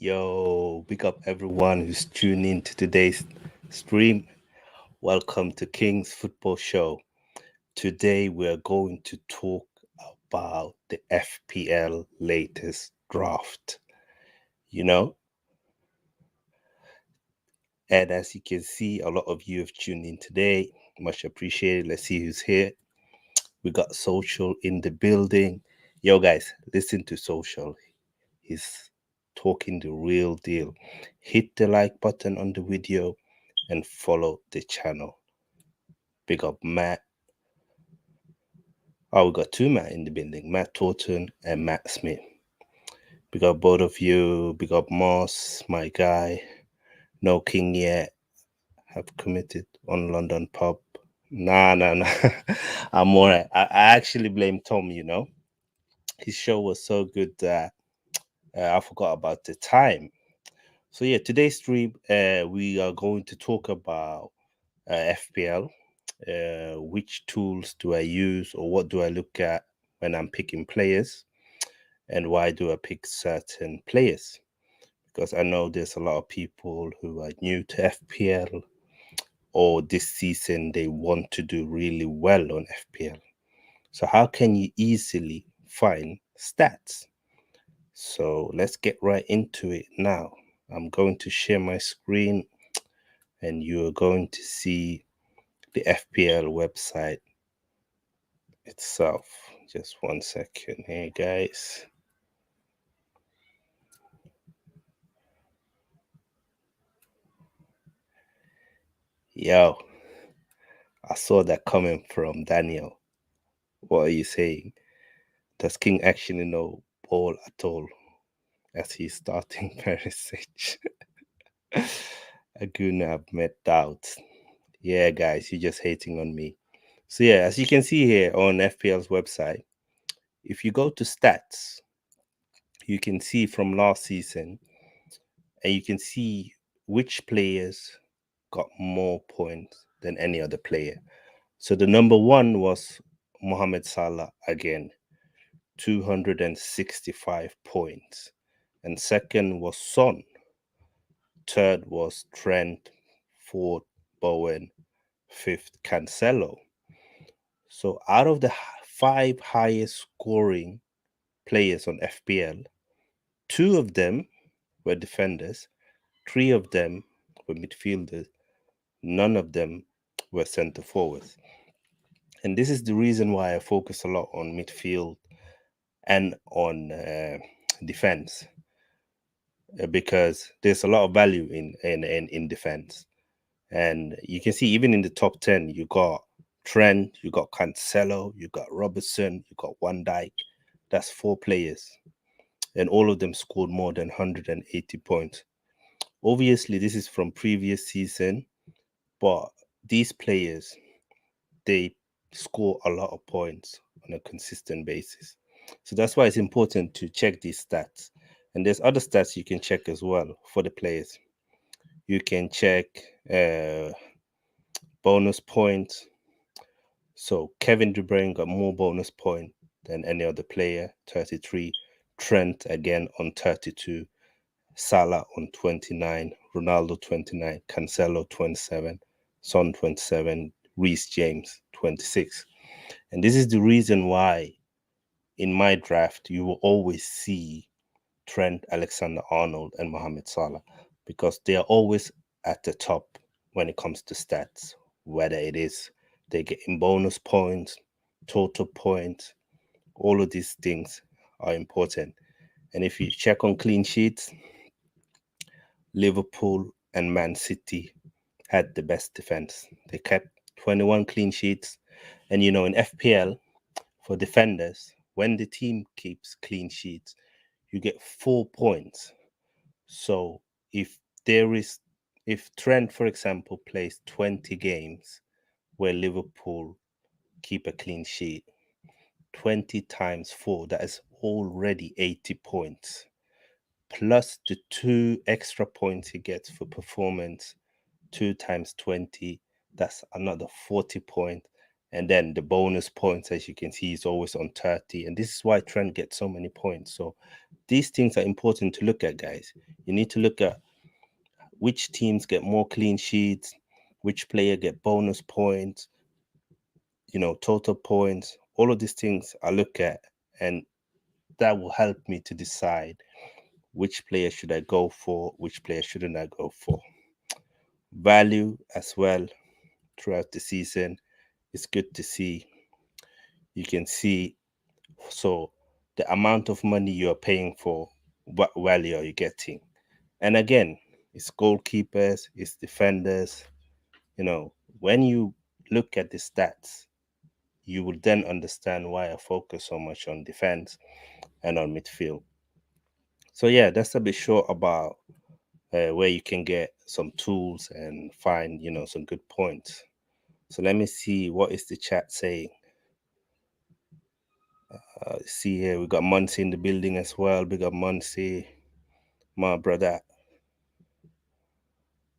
Yo, big up everyone who's tuned in to today's stream. Welcome to King's Football Show. Today we're going to talk about the FPL latest draft. You know, and as you can see, a lot of you have tuned in today. Much appreciated. Let's see who's here. We got Social in the building. Yo, guys, listen to Social. He's talking the real deal. Hit the like button on the video and follow the channel. Big up Matt. Oh, we got two Matt in the building, Matt Torton and Matt Smith. Big up both of you. Big up Moss, my guy. No King yet. Have committed on London pub. Nah. I'm alright. I actually blame Tom, His show was so good that I forgot about the time. So yeah, today's stream, we are going to talk about FPL. Which tools do I use, or what do I look at when I'm picking players, and why do I pick certain players? Because I know there's a lot of people who are new to FPL, or this season they want to do really well on FPL. So how can you easily find stats? So let's get right into it now. I'm going to share my screen and you are going to see the FPL website itself. Just 1 second here, guys. Yo, I saw that coming from Daniel. What are you saying? Does King actually know ball at all as he's starting Perisic? Aguna have met doubts. Yeah, guys, you're just hating on me. So yeah, as you can see here on FPL's website, if you go to stats, you can see from last season, and you can see which players got more points than any other player. So the number one was Mohamed Salah again, 265 points. And second was Son. Third was Trent. Fourth, Bowen. Fifth, Cancelo. So out of the five highest scoring players on FPL, two of them were defenders, three of them were midfielders, none of them were centre forwards. And this is the reason why I focus a lot on midfield and on defense, because there's a lot of value in defense. And you can see even in the top 10, you got Trent, you got Cancelo, you got Robertson, you got Van Dijk. That's four players, and all of them scored more than 180 points. Obviously, this is from previous season, but these players, they score a lot of points on a consistent basis. So that's why it's important to check these stats. And there's other stats you can check as well for the players. You can check bonus points. So Kevin De Bruyne got more bonus point than any other player, 33. Trent again on 32. Salah on 29. Ronaldo 29. Cancelo 27. Son 27. Reece James 26. And this is the reason why in my draft you will always see Trent Alexander-Arnold and Mohamed Salah, because they are always at the top when it comes to stats, whether it is they get in bonus points, total points, all of these things are important. And if you check on clean sheets, Liverpool and Man City had the best defense. They kept 21 clean sheets. And in FPL, for defenders, when the team keeps clean sheets, you get 4 points. So if Trent, for example, plays 20 games where Liverpool keep a clean sheet, 20 times 4, that is already 80 points. Plus the 2 extra points he gets for performance, 2 times 20, that's another 40 points. And then the bonus points, as you can see, is always on 30. And this is why Trent gets so many points. So these things are important to look at, guys. You need to look at which teams get more clean sheets, which player get bonus points, total points. All of these things I look at, and that will help me to decide which player should I go for, which player shouldn't I go for. Value as well throughout the season. It's good to see. You can see, so the amount of money you're paying for, what value are you getting? And again, it's goalkeepers, it's defenders. When you look at the stats, you will then understand why I focus so much on defense and on midfield. So yeah, that's a bit short about where you can get some tools and find, some good points. So let me see, what is the chat saying? See here, we got Muncie in the building as well. Big up Muncie, my brother.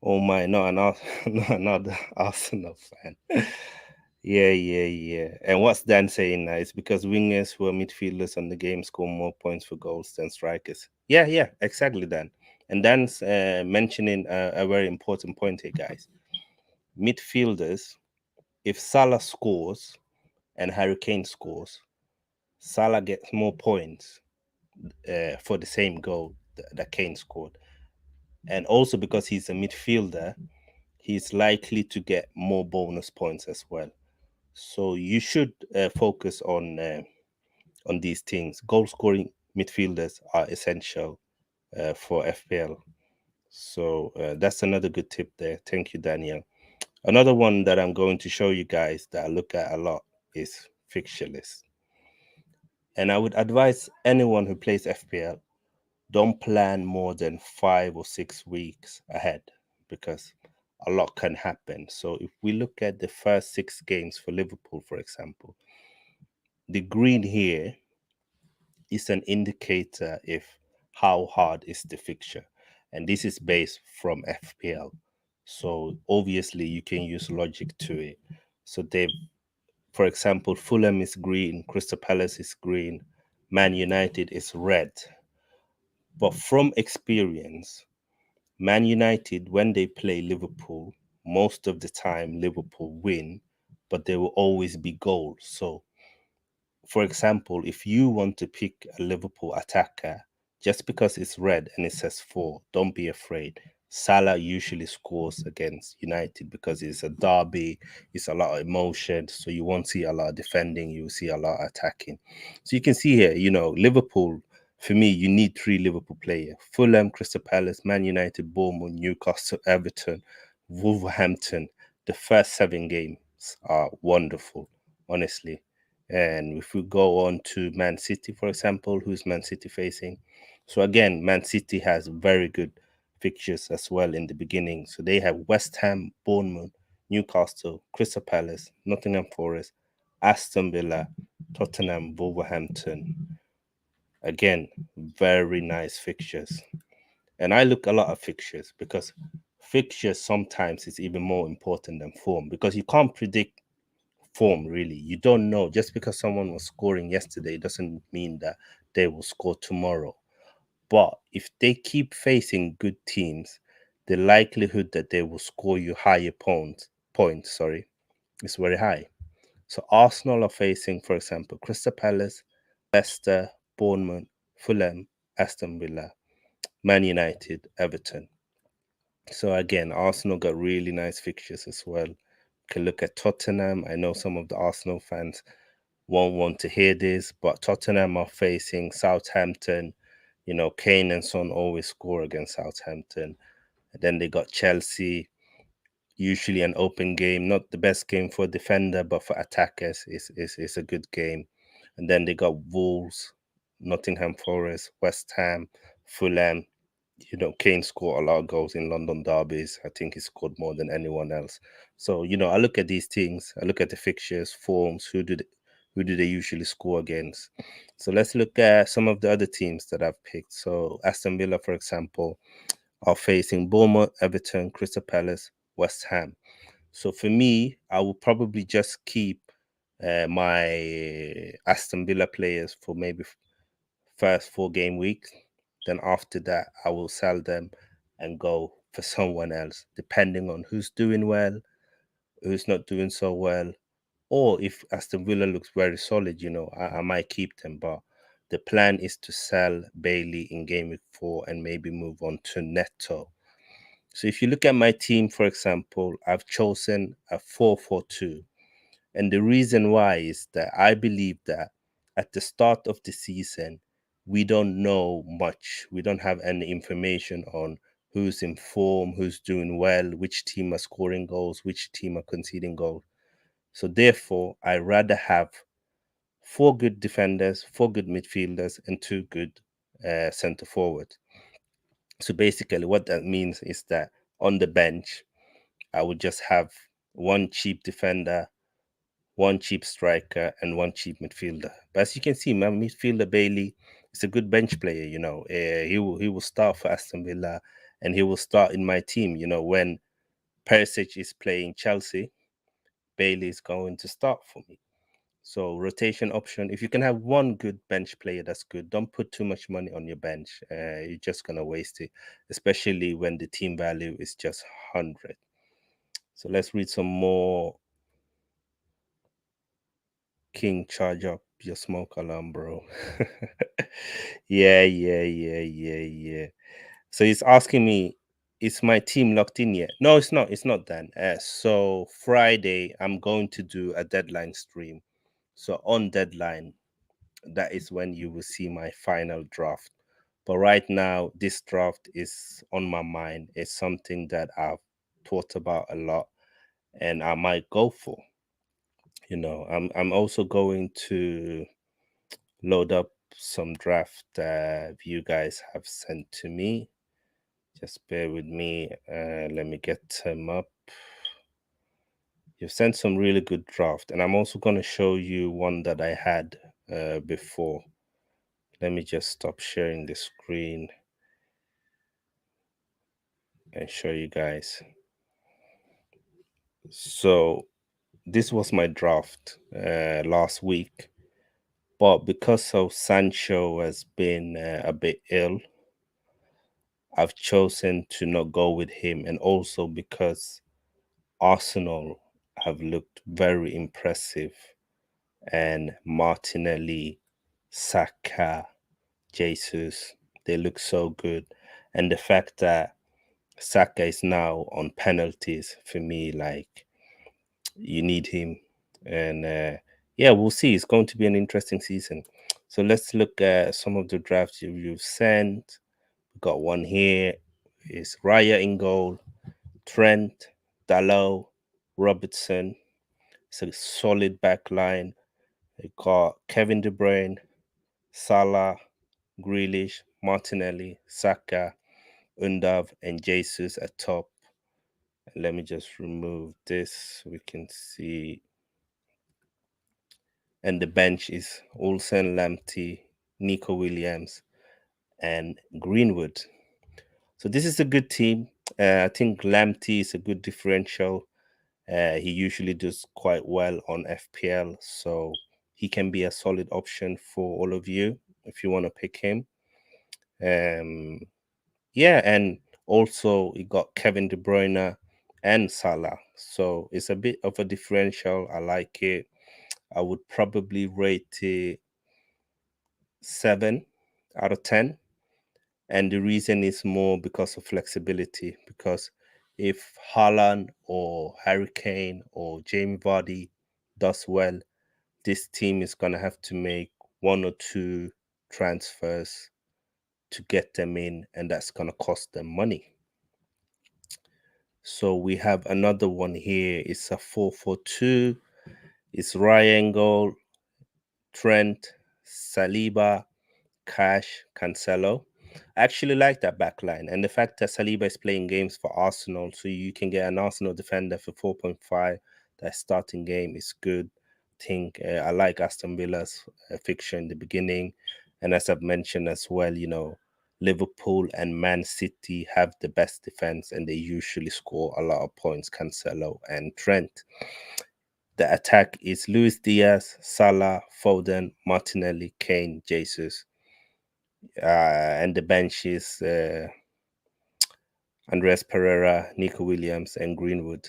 Oh my, not not another Arsenal fan. Yeah. And what's Dan saying now? It's because wingers who are midfielders on the game score more points for goals than strikers. Yeah, exactly, Dan. And Dan's mentioning a very important point here, guys. Midfielders, if Salah scores and Harry Kane scores, Salah gets more points for the same goal that Kane scored. And also because he's a midfielder, he's likely to get more bonus points as well. So you should focus on these things. Goal scoring midfielders are essential for FPL. So that's another good tip there. Thank you, Daniel. Another one that I'm going to show you guys that I look at a lot is fixture list. And I would advise anyone who plays FPL, don't plan more than 5 or 6 weeks ahead, because a lot can happen. So if we look at the first 6 games for Liverpool, for example, the green here is an indicator if how hard is the fixture. And this is based from FPL. So obviously you can use logic to it. So they, for example, Fulham is green, Crystal Palace is green, Man United is red. But from experience, Man United, when they play Liverpool, most of the time Liverpool win, but there will always be goals. So, for example, if you want to pick a Liverpool attacker, just because it's red and it says 4, don't be afraid. Salah usually scores against United because it's a derby, it's a lot of emotion. So you won't see a lot of defending, you will see a lot of attacking. So you can see here, Liverpool, for me, you need 3 Liverpool players: Fulham, Crystal Palace, Man United, Bournemouth, Newcastle, Everton, Wolverhampton. The first 7 games are wonderful, honestly. And if we go on to Man City, for example, who's Man City facing? So again, Man City has very good fixtures as well in the beginning. So they have West Ham, Bournemouth, Newcastle, Crystal Palace, Nottingham Forest, Aston Villa, Tottenham, Wolverhampton. Again, very nice fixtures. And I look a lot at fixtures because fixtures sometimes is even more important than form, because you can't predict form, really. You don't know. Just because someone was scoring yesterday doesn't mean that they will score tomorrow. But if they keep facing good teams, the likelihood that they will score you higher points, is very high. So Arsenal are facing, for example, Crystal Palace, Leicester, Bournemouth, Fulham, Aston Villa, Man United, Everton. So again, Arsenal got really nice fixtures as well. You can look at Tottenham. I know some of the Arsenal fans won't want to hear this, but Tottenham are facing Southampton. Kane and Son always score against Southampton. And then they got Chelsea, usually an open game, not the best game for a defender, but for attackers, is a good game. And then they got Wolves, Nottingham Forest, West Ham, Fulham. Kane scored a lot of goals in London derbies. I think he scored more than anyone else. So, I look at these things. I look at the fixtures, forms, who do they usually score against. So let's look at some of the other teams that I've picked. So Aston Villa, for example, are facing Bournemouth, Everton, Crystal Palace, West Ham. So for me, I will probably just keep my Aston Villa players for maybe first 4 game weeks. Then after that, I will sell them and go for someone else, depending on who's doing well, who's not doing so well, or if Aston Villa looks very solid, I might keep them. But the plan is to sell Bailey in game week 4 and maybe move on to Neto. So if you look at my team, for example, I've chosen a 4-4-2. And the reason why is that I believe that at the start of the season, we don't know much. We don't have any information on who's in form, who's doing well, which team are scoring goals, which team are conceding goals. So therefore, I rather have 4 good defenders, 4 good midfielders, and 2 good centre forwards. So basically, what that means is that on the bench, I would just have 1 cheap defender, 1 cheap striker, and 1 cheap midfielder. But as you can see, my midfielder Bailey is a good bench player. He will start for Aston Villa, and he will start in my team. When Perisic is playing Chelsea, Bailey is going to start for me. So rotation option. If you can have 1 good bench player, that's good. Don't put too much money on your bench. You're just gonna waste it, especially when the team value is just 100. So let's read some more. King, charge up your smoke alarm, bro. Yeah. So he's asking me, is my team locked in yet? No, it's not. It's not done. So Friday, I'm going to do a deadline stream. So on deadline, that is when you will see my final draft. But right now, this draft is on my mind. It's something that I've thought about a lot and I might go for. I'm also going to load up some draft that you guys have sent to me. Just bear with me. Let me get them up. You've sent some really good draft, and I'm also going to show you one that I had before. Let me just stop sharing the screen and show you guys. So this was my draft last week, but because of Sancho has been a bit ill, I've chosen to not go with him, and also because Arsenal have looked very impressive, and Martinelli, Saka, Jesus, they look so good. And the fact that Saka is now on penalties, for me, like, you need him. And yeah, we'll see. It's going to be an interesting season. So let's look at some of the drafts you've sent. We got one here. Is Raya in goal, Trent, Dalot, Robertson. It's a solid back line. We got Kevin De Bruyne, Salah, Grealish, Martinelli, Saka, Undav, and Jesus at top. Let me just remove this so we can see. And the bench is Olsen, Lamptey, Nico Williams, and Greenwood. So this is a good team. I think Lamptey is a good differential. He usually does quite well on FPL, so he can be a solid option for all of you if you want to pick him. Yeah, and also you got Kevin De Bruyne and Salah, so it's a bit of a differential. I like it. I would probably rate it 7 out of 10. And the reason is more because of flexibility. Because if Haaland or Harry Kane or Jamie Vardy does well, this team is going to have to make 1 or 2 transfers to get them in, and that's going to cost them money. So we have another one here. It's a 4-4-2. It's Ryan goal, Trent, Saliba, Cash, Cancelo. I actually like that back line. And the fact that Saliba is playing games for Arsenal, so you can get an Arsenal defender for 4.5, that starting game is good. I think I like Aston Villa's fixture in the beginning. And as I've mentioned as well, Liverpool and Man City have the best defense and they usually score a lot of points, Cancelo and Trent. The attack is Luis Diaz, Salah, Foden, Martinelli, Kane, Jesus. And the bench is Andres Pereira, Nico Williams, and Greenwood.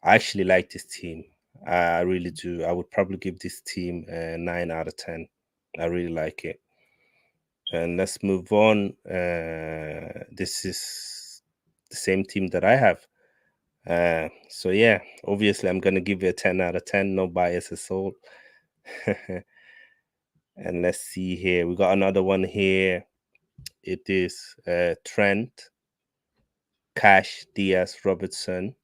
I actually like this team. I really do. I would probably give this team a 9 out of 10. I really like it. And let's move on. This is the same team that I have. So yeah, obviously I'm gonna give it a 10 out of 10. No bias at all. And let's see here. We got another one here. It is Trent, Cash, Diaz, Robertson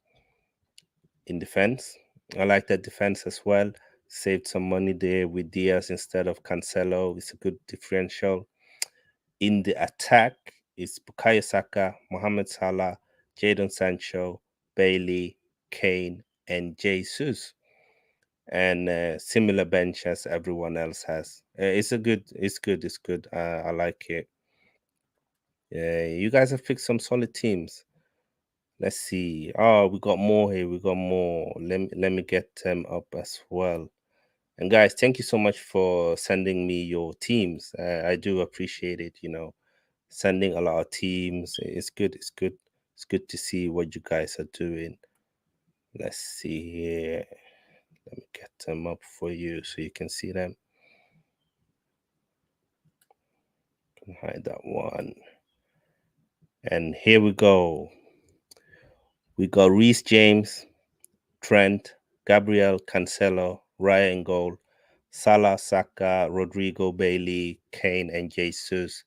in defense. I like that defense as well. Saved some money there with Diaz instead of Cancelo. It's a good differential. In the attack, it's Bukayo Saka, Mohamed Salah, Jadon Sancho, Bailey, Kane, and Jesus. And similar bench as everyone else has. It's good. I like it. You guys have picked some solid teams. Let's see. Oh, we got more here. We got more. Let me get them up as well. And guys, thank you so much for sending me your teams. I do appreciate it. Sending a lot of teams. It's good. It's good. It's good to see what you guys are doing. Let's see here. Let me get them up for you so you can see them. Can hide that one. And here we go. We got Reece James, Trent, Gabriel, Cancelo, Ryan goal, Salah, Saka, Rodrigo, Bailey, Kane, and Jesus.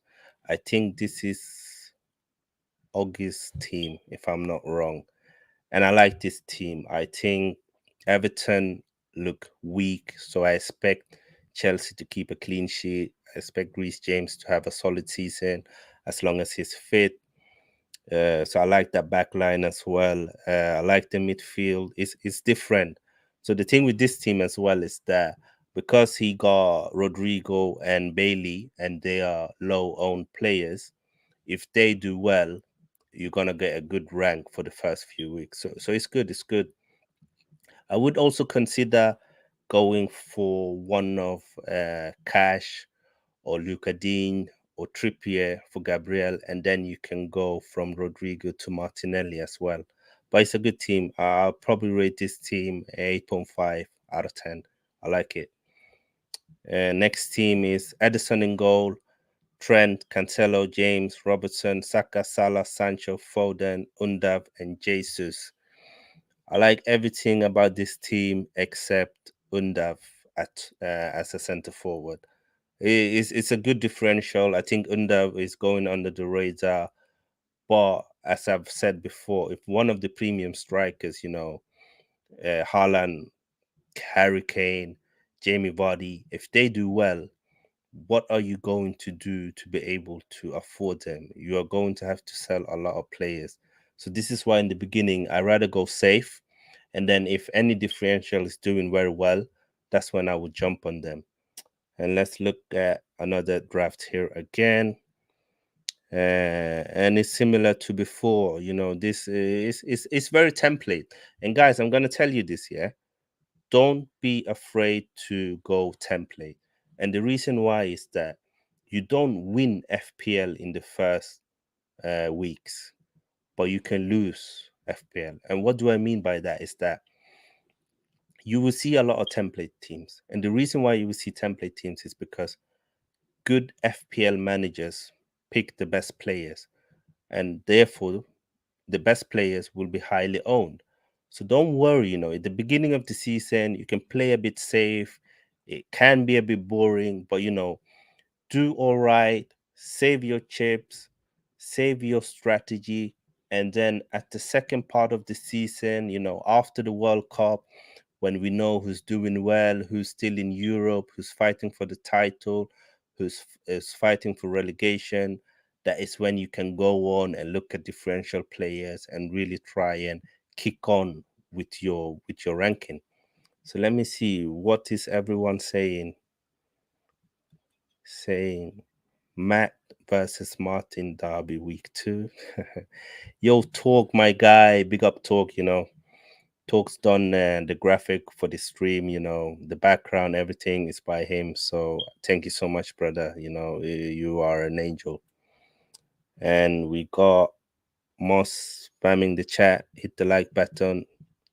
I think this is August's team, if I'm not wrong. And I like this team. I think Everton look weak, so I expect Chelsea to keep a clean sheet. I expect Reece James to have a solid season as long as he's fit. So I like that back line as well. I like the midfield. It's different. So the thing with this team as well is that because he got Rodrigo and Bailey and they are low owned players, if they do well, you're gonna get a good rank for the first few weeks. So it's good. It's good. I would also consider going for one of Cash or Luca Dean or Trippier for Gabriel, and then you can go from Rodrigo to Martinelli as well. But it's a good team. I'll probably rate this team 8.5 out of 10. I like it. Next team is Edison in goal, Trent, Cancelo, James, Robertson, Saka, Salah, Sancho, Foden, Undav, and Jesus. I like everything about this team except Undav as a centre forward. It's a good differential. I think Undav is going under the radar, but as I've said before, if one of the premium strikers, Haaland, Harry Kane, Jamie Vardy, if they do well, what are you going to do to be able to afford them? You are going to have to sell a lot of players. So this is why in the beginning I rather go safe, and then if any differential is doing very well, that's when I would jump on them. And let's look at another draft here again. And it's similar to before. This is very template. And guys, I'm gonna tell you this, yeah. Don't be afraid to go template. And the reason why is that you don't win FPL in the first weeks, but you can lose FPL. And what do I mean by that is that you will see a lot of template teams. And the reason why you will see template teams is because good FPL managers pick the best players, and therefore the best players will be highly owned. So don't worry, at the beginning of the season, you can play a bit safe. It can be a bit boring, but do all right, save your chips, save your strategy, and then at the second part of the season, after the World Cup, when we know who's doing well, who's still in Europe, who's fighting for the title, who's is fighting for relegation, that is when you can go on and look at differential players and really try and kick on with your ranking. So let me see, what is everyone saying Matt versus Martin Derby week 2. Yo, Talk, my guy, big up Talk. Talk's done the graphic for the stream, the background, everything is by him. So thank you so much, brother. You are an angel. And we got Moss spamming the chat. Hit the like button.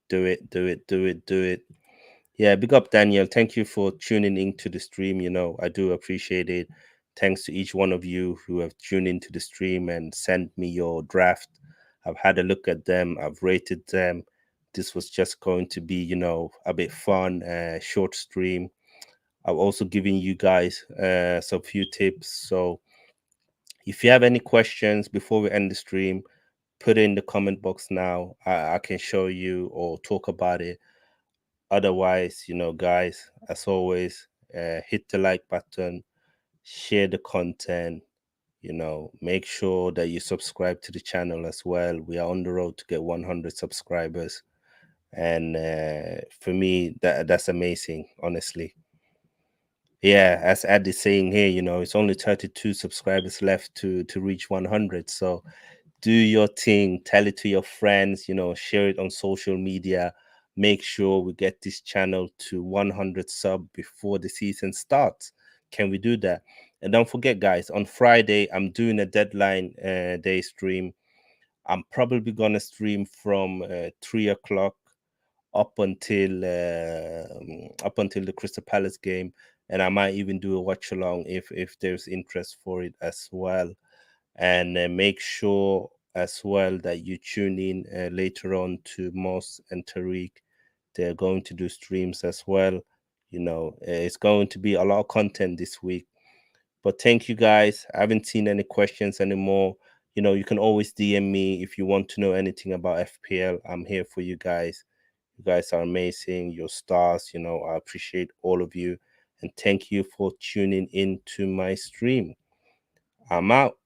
Do it, do it, do it, do it. Yeah, big up, Daniel. Thank you for tuning into the stream. I do appreciate it. Thanks to each one of you who have tuned into the stream and sent me your draft. I've had a look at them. I've rated them. This was just going to be, a bit fun, short stream. I've also given you guys some few tips. So if you have any questions before we end the stream, put it in the comment box now. I can show you or talk about it. Otherwise, guys, as always, hit the like button, share the content, make sure that you subscribe to the channel as well. We are on the road to get 100 subscribers. And for me, that's amazing, honestly. Yeah, as Ed is saying here, it's only 32 subscribers left to reach 100. So do your thing, tell it to your friends, share it on social media. Make sure we get this channel to 100 sub before the season starts. Can we do that? And don't forget, guys, on Friday I'm doing a deadline day stream. I'm probably gonna stream from 3 o'clock up until the Crystal Palace game, and I might even do a watch along if there's interest for it as well. And make sure as well that you tune in later on to Moss and Tariq. They're going to do streams as well. It's going to be a lot of content this week. But thank you guys. I haven't seen any questions anymore. You can always DM me if you want to know anything about FPL. I'm here for you guys. You guys are amazing. You're stars. I appreciate all of you. And thank you for tuning in to my stream. I'm out.